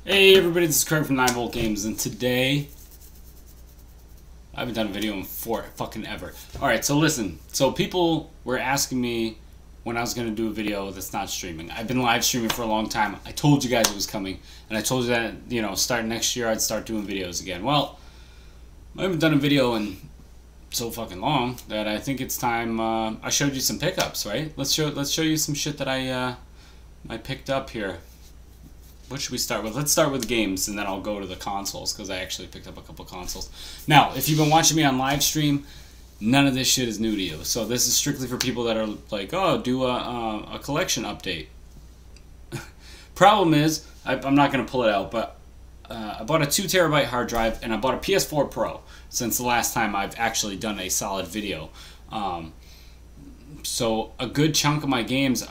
Hey everybody, this is Craig from 9V Games, and today I haven't done a video in fucking ever. Alright, so listen. So people were asking me when I was going to do a video that's not streaming. I've been live streaming for a long time. I told you guys it was coming, and I told you that, you know, starting next year I'd start doing videos again. Well, I haven't done a video in so fucking long that I think it's time. I showed you some pickups, right? Let's show you some shit that I picked up here. What should we start with? Let's start with games, and then I'll go to the consoles, because I actually picked up a couple consoles. Now, if you've been watching me on live stream, none of this shit is new to you. So this is strictly for people that are like, oh, do a collection update. Problem is, I'm not going to pull it out, but I bought a 2 terabyte hard drive, and I bought a PS4 Pro since the last time I've actually done a solid video. So a good chunk of my games,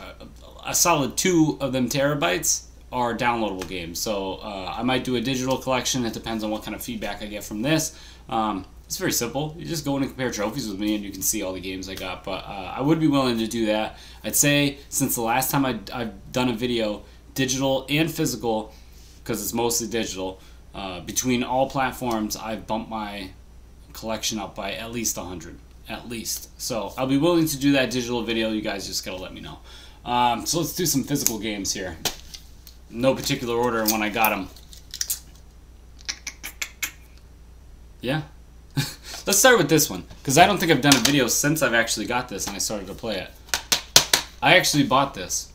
a solid 2 of them terabytes, are downloadable games. So I might do a digital collection. It depends on what kind of feedback I get from this. It's very simple. You just go in and compare trophies with me and you can see all the games I got. But I would be willing to do that. I'd say since the last time I've done a video, digital and physical, because it's mostly digital, between all platforms, I've bumped my collection up by at least 100. At least. So I'll be willing to do that digital video. You guys just gotta let me know. So let's do some physical games here. No particular order when I got them. Yeah. Let's start with this one, because I don't think I've done a video since I've actually got this and I started to play it. I actually bought this.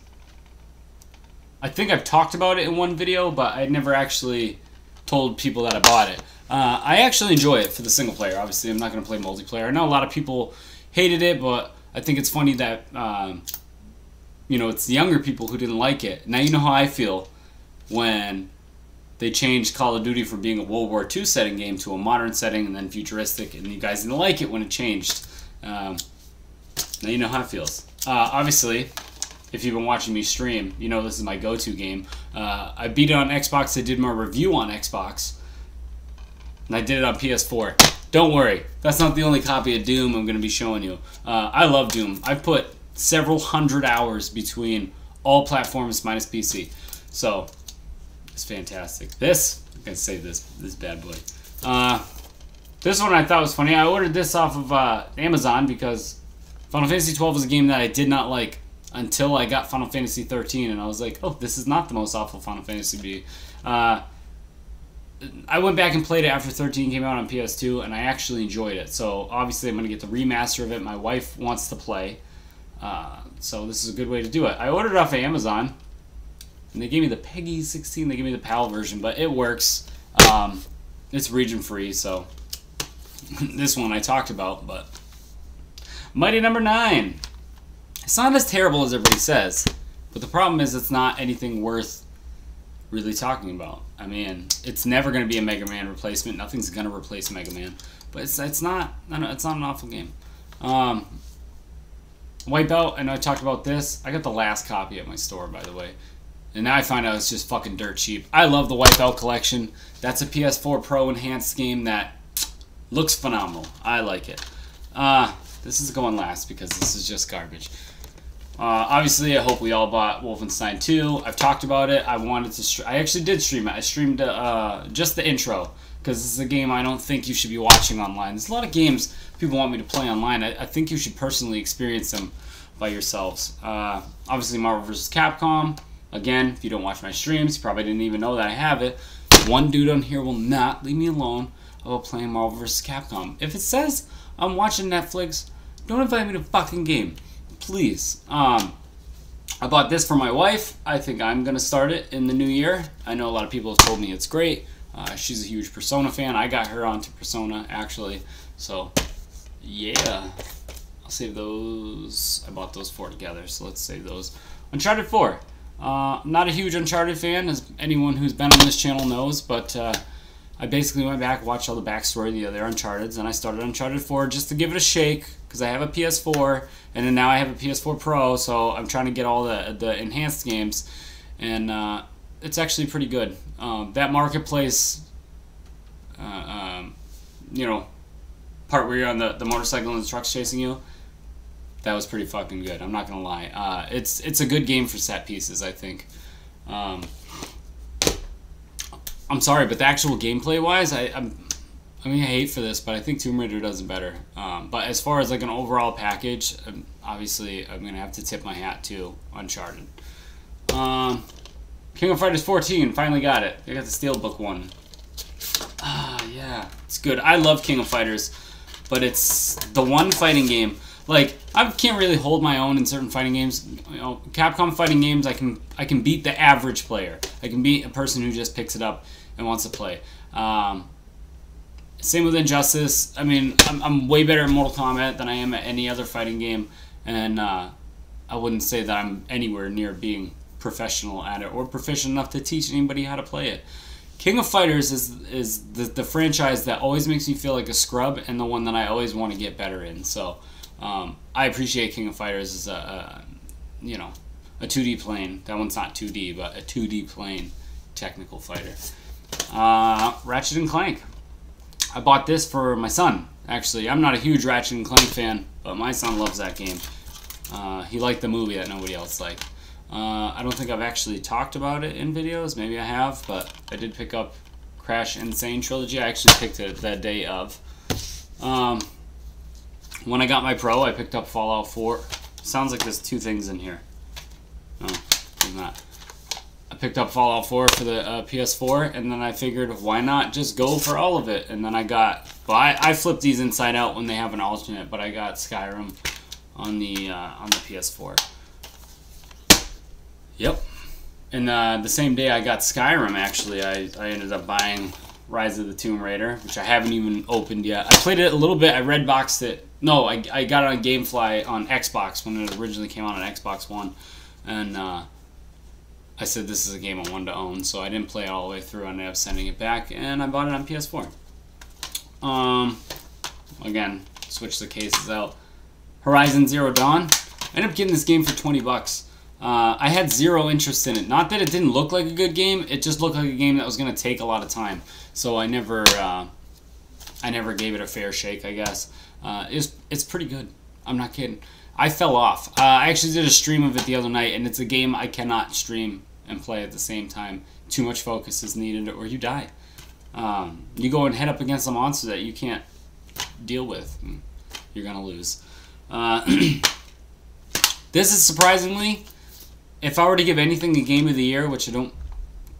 I think I've talked about it in one video, but I never actually told people that I bought it. I actually enjoy it for the single player. Obviously, I'm not going to play multiplayer. I know a lot of people hated it, but I think it's funny that you know, it's the younger people who didn't like it. Now you know how I feel when they changed Call of Duty from being a World War II setting game to a modern setting and then futuristic, and you guys didn't like it when it changed. Now you know how it feels. Obviously, if you've been watching me stream, you know this is my go-to game. I beat it on Xbox. I did my review on Xbox, and I did it on PS4. Don't worry, that's not the only copy of Doom I'm going to be showing you. I love Doom. I've put several hundred hours between all platforms minus PC. So, it's fantastic. This, I'm going to save this bad boy. This one I thought was funny. I ordered this off of Amazon because Final Fantasy XII was a game that I did not like until I got Final Fantasy XIII, and I was like, oh, this is not the most awful Final Fantasy to be. I went back and played it after 13 came out on PS2, and I actually enjoyed it. So, obviously, I'm going to get the remaster of it. My wife wants to play. So this is a good way to do it. I ordered it off of Amazon, and they gave me the PEGI 16. They gave me the PAL version, but it works. It's region free, so this one I talked about. But Mighty Number 9. It's not as terrible as everybody says, but the problem is it's not anything worth really talking about. I mean, it's never going to be a Mega Man replacement. Nothing's going to replace Mega Man, but it's not. I don't know, it's not an awful game. Wipeout, I know I talked about this. I got the last copy at my store, by the way. And now I find out it's just fucking dirt cheap. I love the Wipeout collection. That's a PS4 Pro enhanced game that looks phenomenal. I like it. This is going last because this is just garbage. Obviously, I hope we all bought Wolfenstein 2. I've talked about it. I wanted to I actually did stream it. I streamed just the intro, because this is a game I don't think you should be watching online. There's a lot of games people want me to play online. I think you should personally experience them by yourselves. Obviously, Marvel vs. Capcom. Again, if you don't watch my streams, you probably didn't even know that I have it. One dude on here will not leave me alone about playing Marvel vs. Capcom. If it says I'm watching Netflix, don't invite me to fucking game. Please. I bought this for my wife. I think I'm going to start it in the new year. I know a lot of people have told me it's great. She's a huge Persona fan. I got her onto Persona, actually. So, yeah. I'll save those. I bought those 4 together, so let's save those. Uncharted 4. Not a huge Uncharted fan, as anyone who's been on this channel knows, but I basically went back, watched all the backstory of the other Uncharteds, and I started Uncharted 4 just to give it a shake, because I have a PS4, and then now I have a PS4 Pro, so I'm trying to get all the enhanced games, and it's actually pretty good. That marketplace, you know, part where you're on the motorcycle and the truck's chasing you, that was pretty fucking good. I'm not gonna lie. It's a good game for set pieces, I think. I'm sorry, but the actual gameplay wise, I mean, I hate for this, but I think Tomb Raider does it better. But as far as like an overall package, obviously I'm gonna have to tip my hat to Uncharted. King of Fighters 14, finally got it. I got the Steelbook one. Yeah, it's good. I love King of Fighters, but it's the one fighting game. Like, I can't really hold my own in certain fighting games. You know, Capcom fighting games, I can beat the average player. I can beat a person who just picks it up and wants to play. Same with Injustice. I mean, I'm way better at Mortal Kombat than I am at any other fighting game, and I wouldn't say that I'm anywhere near being professional at it or proficient enough to teach anybody how to play it. King of Fighters is the franchise that always makes me feel like a scrub, and the one that I always want to get better in. So I appreciate King of Fighters as a 2D plane. That one's not 2D, but a 2D plane technical fighter. Ratchet and Clank. I bought this for my son. Actually, I'm not a huge Ratchet and Clank fan, but my son loves that game. He liked the movie that nobody else liked. I don't think I've actually talked about it in videos. Maybe I have, but I did pick up Crash Insane Trilogy. I actually picked it that day of. When I got my Pro, I picked up Fallout 4. Sounds like there's two things in here. No, there's not. I picked up Fallout 4 for the PS4, and then I figured, why not just go for all of it? And then I got... Well, I flip these inside out when they have an alternate, but I got Skyrim on the PS4. Yep. And the same day I got Skyrim, actually, I ended up buying Rise of the Tomb Raider, which I haven't even opened yet. I played it a little bit. I redboxed it. No, I got it on GameFly on Xbox when it originally came out on Xbox One. And I said this is a game I wanted to own, so I didn't play it all the way through. I ended up sending it back, and I bought it on PS4. Again, switch the cases out. Horizon Zero Dawn. I ended up getting this game for 20 bucks. I had zero interest in it. Not that it didn't look like a good game, it just looked like a game that was going to take a lot of time. So I never gave it a fair shake, I guess. It's pretty good. I'm not kidding. I fell off. I actually did a stream of it the other night, and it's a game I cannot stream and play at the same time. Too much focus is needed, or you die. You go and head up against a monster that you can't deal with. You're going to lose. This is surprisingly, if I were to give anything a game of the year, which I don't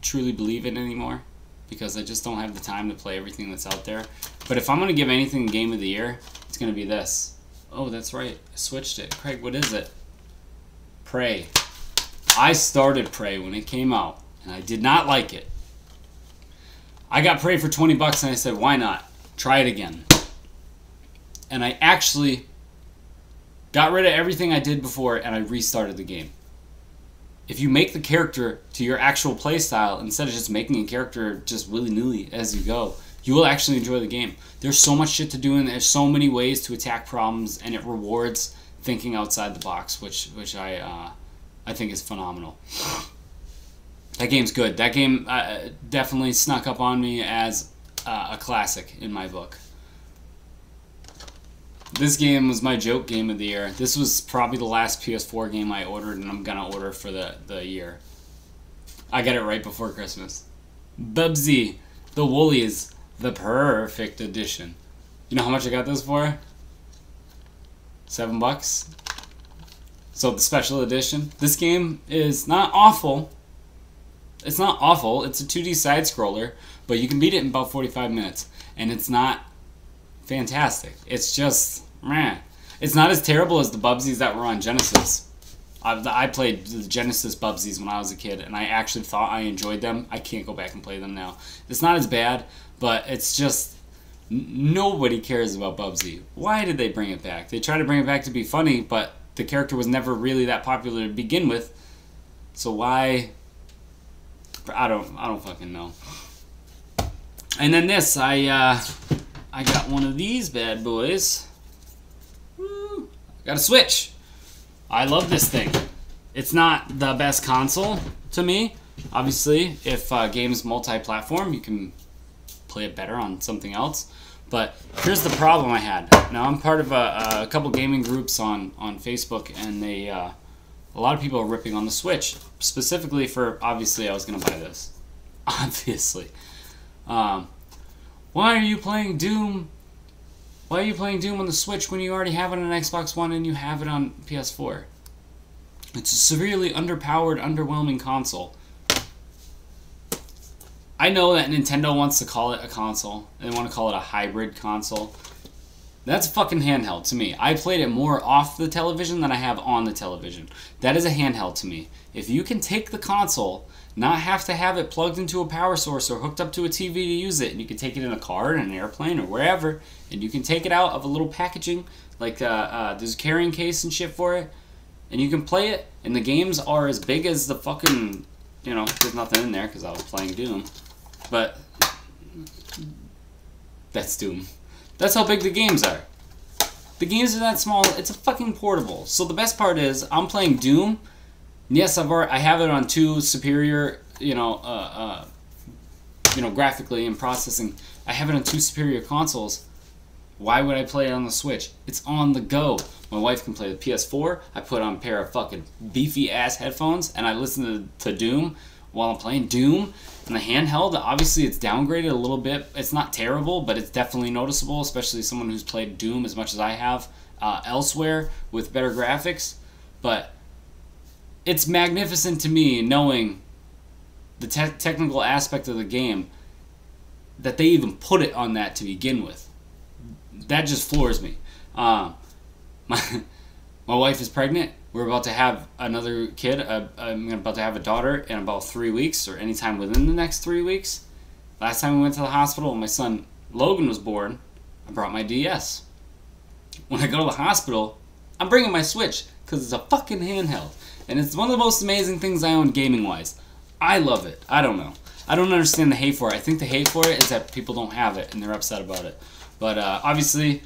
truly believe in anymore, because I just don't have the time to play everything that's out there. But if I'm going to give anything a game of the year, it's going to be this. Oh, that's right. I switched it. Craig, what is it? Prey. I started Prey when it came out, and I did not like it. I got Prey for 20 bucks, and I said, why not? Try it again. And I actually got rid of everything I did before, and I restarted the game. If you make the character to your actual playstyle, instead of just making a character just willy-nilly as you go, you will actually enjoy the game. There's so much shit to do, and there's so many ways to attack problems, and it rewards thinking outside the box, which I think is phenomenal. That game's good. That game definitely snuck up on me as a classic in my book. This game was my joke game of the year. This was probably the last PS4 game I ordered, and I'm gonna order for the year. I got it right before Christmas. Bubsy, the Woolies, the perfect edition. You know how much I got this for? $7. So the special edition. This game is not awful. It's not awful. It's a 2D side scroller, but you can beat it in about 45 minutes, and it's not fantastic. It's just meh. It's not as terrible as the Bubsies that were on Genesis. I played the Genesis Bubsies when I was a kid, and I actually thought I enjoyed them. I can't go back and play them now. It's not as bad, but it's just nobody cares about Bubsy. Why did they bring it back? They tried to bring it back to be funny, but the character was never really that popular to begin with. So why? I don't fucking know. And then this, I got one of these bad boys. Woo. Got a Switch. I love this thing. It's not the best console to me. Obviously, if game's multi-platform, you can play it better on something else. But here's the problem I had. Now, I'm part of a couple gaming groups on Facebook, and they a lot of people are ripping on the Switch. Specifically for, obviously, I was going to buy this. Obviously. Why are you playing Doom? Why are you playing Doom on the Switch when you already have it on Xbox One and you have it on PS4? It's a severely underpowered, underwhelming console. I know that Nintendo wants to call it a console. They want to call it a hybrid console. That's a fucking handheld to me. I played it more off the television than I have on the television. That is a handheld to me. If you can take the console, not have to have it plugged into a power source or hooked up to a TV to use it, and you can take it in a car, in an airplane, or wherever, and you can take it out of a little packaging, like there's a carrying case and shit for it, and you can play it, and the games are as big as the fucking, you know, there's nothing in there because I was playing Doom, but that's Doom. That's how big the games are. The games are that small. It's a fucking portable. So the best part is I'm playing Doom. Yes, I have it on two superior, graphically and processing. I have it on two superior consoles. Why would I play it on the Switch? It's on the go. My wife can play the PS4. I put on a pair of fucking beefy ass headphones and I listen to Doom while I'm playing Doom. And the handheld, obviously it's downgraded a little bit. It's not terrible, but it's definitely noticeable, especially someone who's played Doom as much as I have elsewhere with better graphics. But it's magnificent to me knowing the technical aspect of the game, that they even put it on that to begin with. That just floors me. My wife is pregnant. We're about to have another kid. I'm about to have a daughter in about 3 weeks, or anytime within the next 3 weeks. Last time we went to the hospital, when my son Logan was born, I brought my DS. When I go to the hospital, I'm bringing my Switch, because it's a fucking handheld. And it's one of the most amazing things I own gaming-wise. I love it. I don't know. I don't understand the hate for it. I think the hate for it is that people don't have it, and they're upset about it. But obviously,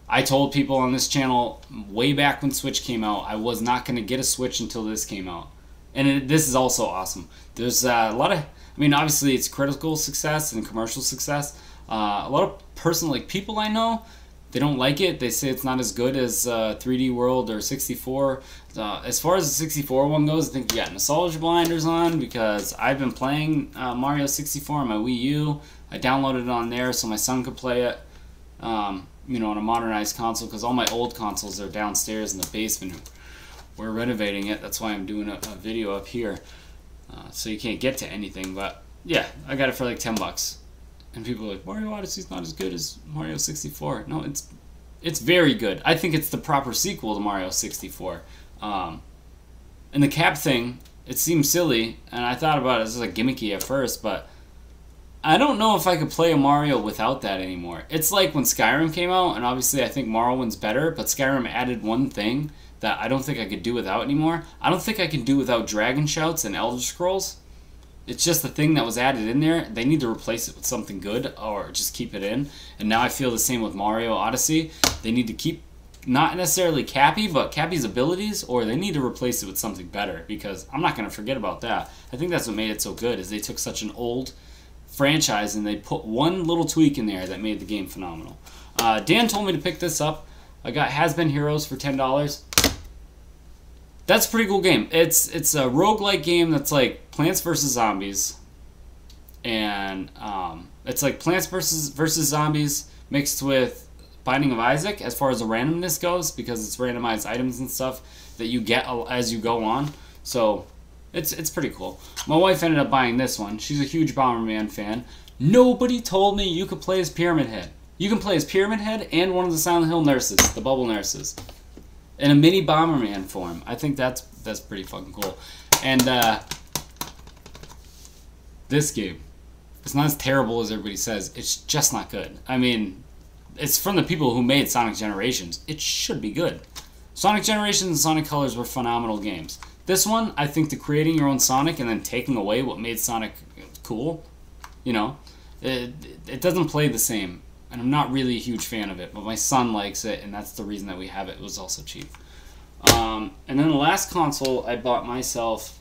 I told people on this channel way back when Switch came out, I was not going to get a Switch until this came out. And this is also awesome. There's a lot of, I mean, obviously it's critical success and commercial success. A lot of people I know, they don't like it. They say it's not as good as 3D World or 64. As far as the 64 one goes, I think you got nostalgia blinders on, because I've been playing Mario 64 on my Wii U. I downloaded it on there so my son could play it. On a modernized console, because all my old consoles are downstairs in the basement. We're renovating it. That's why I'm doing a video up here. So you can't get to anything, but yeah, I got it for like $10. And people are like, Mario Odyssey's not as good as Mario 64. No, it's very good. I think it's the proper sequel to Mario 64. And the cap thing, it seems silly, and I thought about it as like gimmicky at first, but I don't know if I could play a Mario without that anymore. It's like when Skyrim came out, and obviously I think Morrowind's better, but Skyrim added one thing that I don't think I could do without anymore. I don't think I can do without Dragon Shouts and Elder Scrolls. It's just the thing that was added in there. They need to replace it with something good, or just keep it in. And now I feel the same with Mario Odyssey. They need to keep, not necessarily Cappy, but Cappy's abilities, or they need to replace it with something better, because I'm not going to forget about that. I think that's what made it so good, is they took such an old franchise and they put one little tweak in there that made the game phenomenal. Dan told me to pick this up. I got Has Been Heroes for $10. That's a pretty cool game. It's a roguelike game that's like Plants vs. Zombies. And it's like Plants vs. Zombies mixed with Binding of Isaac as far as the randomness goes, because it's randomized items and stuff that you get as you go on. So it's pretty cool. My wife ended up buying this one. She's a huge Bomberman fan. Nobody told me you could play as Pyramid Head. You can play as Pyramid Head and one of the Silent Hill nurses, the Bubble Nurses, in a mini Bomberman form. I think that's pretty fucking cool. And this game, it's not as terrible as everybody says. It's just not good. I mean, it's from the people who made Sonic Generations. It should be good. Sonic Generations and Sonic Colors were phenomenal games. This one, I think the creating your own Sonic and then taking away what made Sonic cool, it doesn't play the same. And I'm not really a huge fan of it, but my son likes it, and that's the reason that we have it. It was also cheap. And then the last console I bought myself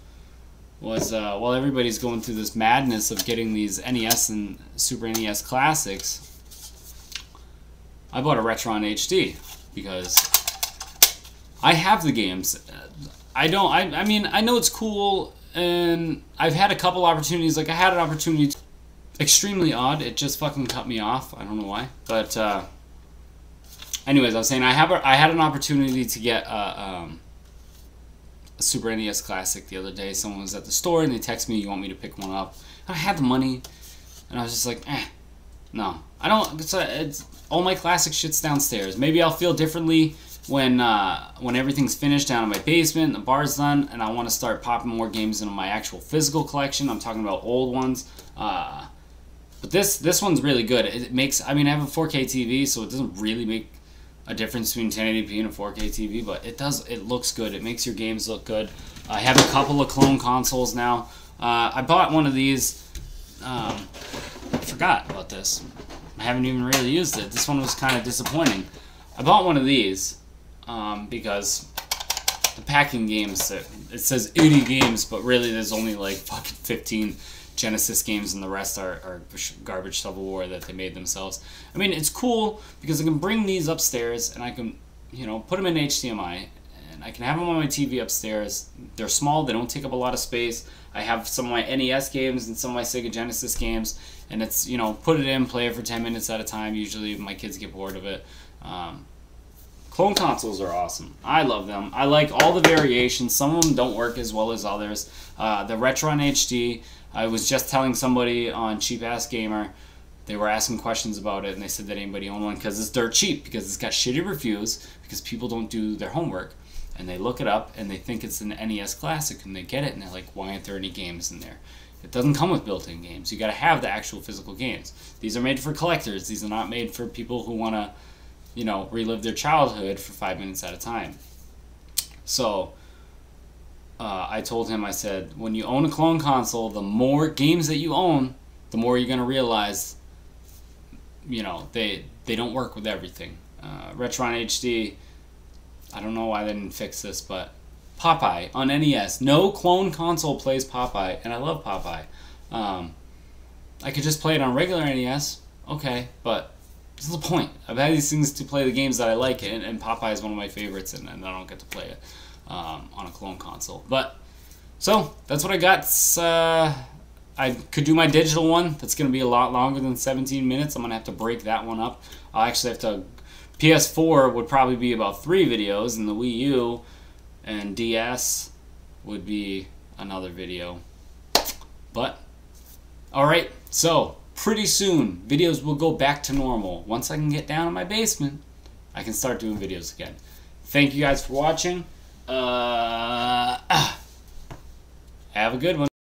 was, while everybody's going through this madness of getting these NES and Super NES classics, I bought a Retron HD, because I have the games. I mean, I know it's cool, and I've had a couple opportunities. Like, I had an opportunity extremely odd. It just fucking cut me off. I don't know why. But anyways, I was saying I had an opportunity to get a Super NES Classic the other day. Someone was at the store and they texted me, "You want me to pick one up?" And I had the money, and I was just like, no. I don't. It's all my classic shit's downstairs. Maybe I'll feel differently when everything's finished down in my basement, the bar's done, and I want to start popping more games into my actual physical collection. I'm talking about old ones. But this one's really good. It makes. I mean, I have a 4K TV, so it doesn't really make a difference between 1080p and a 4K TV, but it does. It looks good. It makes your games look good. I have a couple of clone consoles now. I bought one of these. I forgot about this. I haven't even really used it. This one was kind of disappointing. I bought one of these because the packing games, it says 80 games, but really there's only like fucking 15 Genesis games, and the rest are garbage shovelware that they made themselves. I mean, it's cool because I can bring these upstairs and I can, put them in HDMI, and I can have them on my TV upstairs. They're small, they don't take up a lot of space. I have some of my NES games and some of my Sega Genesis games, and it's, put it in, play it for 10 minutes at a time. Usually my kids get bored of it. Clone consoles are awesome. I love them. I like all the variations. Some of them don't work as well as others. The Retron HD, I was just telling somebody on Cheap Ass Gamer, they were asking questions about it, and they said that anybody own one because it's dirt cheap, because it's got shitty reviews, because people don't do their homework, and they look it up and they think it's an NES Classic, and they get it and they're like, why aren't there any games in there? It doesn't come with built-in games. You got to have the actual physical games. These are made for collectors. These are not made for people who want to, relive their childhood for 5 minutes at a time. So I told him, I said, when you own a clone console, the more games that you own, the more you're going to realize, they don't work with everything. Retron HD, I don't know why they didn't fix this, but Popeye on NES. No clone console plays Popeye, and I love Popeye. I could just play it on regular NES, okay, but what's the point? I've had these things to play the games that I like, and Popeye is one of my favorites, and I don't get to play it on a clone console. But, so, that's what I got. I could do my digital one. That's going to be a lot longer than 17 minutes. I'm going to have to break that one up. I'll actually have to... PS4 would probably be about 3 videos, and the Wii U and DS would be another video. But, alright, so, pretty soon, videos will go back to normal. Once I can get down in my basement, I can start doing videos again. Thank you guys for watching. Have a good one.